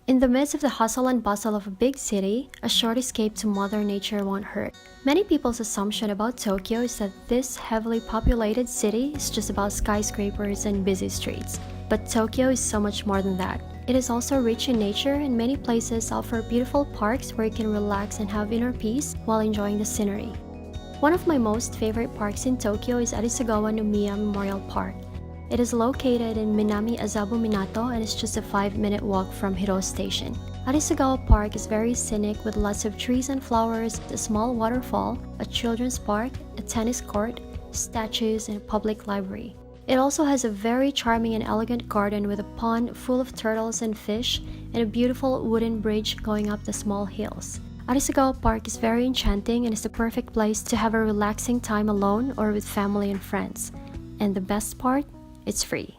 In the midst of the hustle and bustle of a big city, a short escape to Mother Nature won't hurt. Many people's assumption about Tokyo is that this heavily populated city is just about skyscrapers and busy streets. But Tokyo is so much more than that. It is also rich in nature, and many places offer beautiful parks where you can relax and have inner peace while enjoying the scenery. One of my most favorite parks in Tokyo is Arisugawa-no-miya Memorial Park. It is located in Minami Azabu Minato and is just a 5-minute walk from Hiro Station. Arisugawa Park is very scenic with lots of trees and flowers, a small waterfall, a children's park, a tennis court, statues, and a public library. It also has a very charming and elegant garden with a pond full of turtles and fish and a beautiful wooden bridge going up the small hills. Arisugawa Park is very enchanting and is the perfect place to have a relaxing time alone or with family and friends. And the best part? It's free.